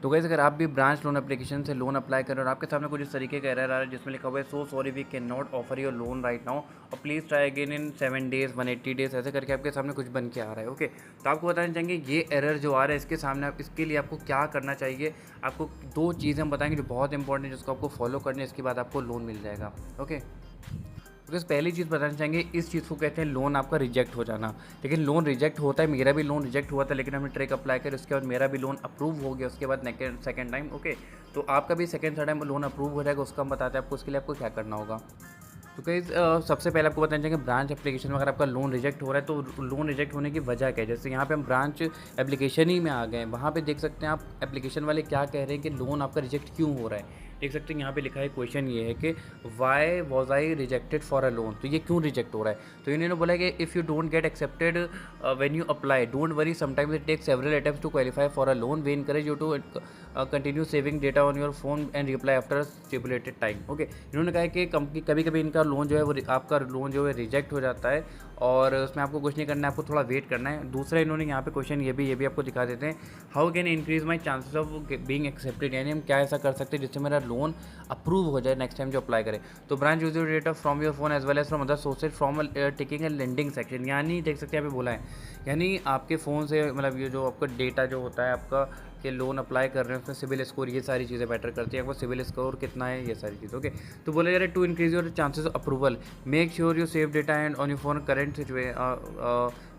तो गाइस अगर आप भी ब्रांच लोन एप्लीकेशन से लोन अप्लाई कर रहे हो और आपके सामने कुछ इस तरीके का एरर आ रहा है जिसमें लिखा हुआ है so sorry we can not offer your loan right now और please try again in 7 days 180 days, ऐसे करके आपके सामने कुछ बन के आ रहा है। ओके, तो आपको बताना चाहेंगे ये एरर जो आ रहा है इसके सामने आप इसके लिए आपको क्या करना चाहिए। आपको 2 चीज़ें हम बताएंगे जो बहुत इंपॉर्टेंट है जिसको आपको फॉलो करने, इसके बाद आपको लोन मिल जाएगा। ओके, तो पहली चीज़ बताना चाहेंगे, इस चीज़ को कहते हैं लोन आपका रिजेक्ट हो जाना। लेकिन लोन रिजेक्ट होता है, मेरा भी लोन रिजेक्ट हुआ था लेकिन हमने ट्रिक अप्लाई कर उसके बाद मेरा भी लोन अप्रूव हो गया उसके बाद सेकंड टाइम। ओके, तो आपका भी second third time loan approve हो जाएगा, उसका हम बताते हैं आपको उसके लिए आपको क्या करना होगा। तो गाइस सबसे पहले आपको बताना चाहिए ब्रांच एप्लीकेशन में अगर आपका लोन रिजेक्ट हो रहा है तो लोन रिजेक्ट होने की वजह क्या है। जैसे यहाँ पे हम ब्रांच एप्लीकेशन ही में आ गए, वहाँ पे देख सकते हैं आप एप्लीकेशन वाले क्या कह रहे हैं कि लोन आपका रिजेक्ट क्यों हो रहा है। देख सकते हैं यहाँ पे लिखा है, क्वेश्चन ये है कि why was I rejected for a loan, तो ये क्यों रिजेक्ट हो रहा है। तो इन्होंने बोला कि if you don't get accepted when you apply don't worry, sometimes it takes several attempts to qualify for a loan, we encourage you to continue saving data on your phone and reply after stipulated time. Okay, इन्होंने कहा है कि company कभी कभी इनका loan जो है वो आपका लोन जो है रिजेक्ट हो जाता है और उसमें आपको कुछ नहीं करना है, आपको थोड़ा वेट करना है। दूसरा इन्होंने यहाँ पे क्वेश्चन ये भी आपको दिखा देते हैं, how can increase my chances of being accepted, यानी हम क्या ऐसा कर सकते हैं जिससे मेरा लोन अप्रूव हो जाए नेक्स्ट टाइम जो अप्लाई करें। तो Branch use your data from your phone as well as from other sources from taking a lending section, यानी देख सकते हैं यहाँ पे बोला है, यानी आपके फ़ोन से मतलब ये जो आपका डेटा जो होता है आपका कि लोन अप्लाई कर रहे हैं उसमें सिविल स्कोर ये सारी चीज़ें मैटर करती हैं, आपको सिविल स्कोर कितना है ये सारी चीज़। ओके, तो बोला जा रहा है to increase your chances of approval make sure you save data and on your phone current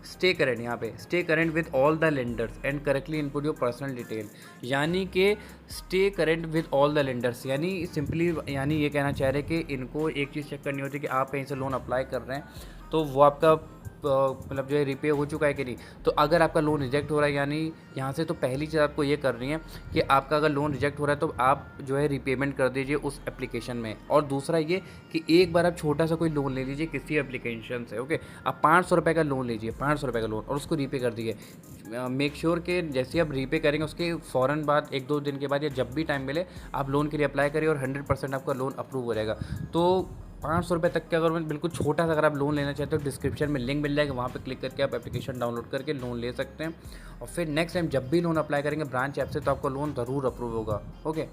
stay current, यहाँ पे stay current with all the lenders and correctly input your personal detail, यानी कि stay current with all the lenders, यानी simply यानी ये कहना चाह रहे हैं कि इनको एक चीज़ चेक करनी होती है कि आप कहीं से लोन अप्लाई कर रहे हैं तो वो आपका मतलब जो है रिपे हो चुका है कि नहीं। तो अगर आपका लोन रिजेक्ट हो रहा है यानी यहाँ से तो पहली चीज़ आपको ये करनी है कि आपका अगर लोन रिजेक्ट हो रहा है तो आप जो है रिपेमेंट कर दीजिए उस एप्लीकेशन में। और दूसरा ये कि एक बार आप छोटा सा कोई लोन ले लीजिए किसी एप्लीकेशन से। ओके, आप 500 रुपये का लोन लीजिए, 500 रुपये का लोन, और उसको रीपे कर दीजिए। मेक श्योर कि जैसे आप रीपे करेंगे उसके फ़ौरन बाद 1-2 दिन के बाद या जब भी टाइम मिले आप लोन के लिए अप्लाई करिए और 100% आपका लोन अप्रूव हो जाएगा। तो 500 रुपये तक के अगर मैं बिल्कुल छोटा सा अगर आप लोन लेना चाहते हो डिस्क्रिप्शन में लिंक मिल जाएगा, वहाँ पे क्लिक करके आप एप्लीकेशन डाउनलोड करके लोन ले सकते हैं और फिर नेक्स्ट टाइम जब भी लोन अप्लाई करेंगे ब्रांच ऐप से तो आपका लोन ज़रूर अप्रूव होगा। ओके।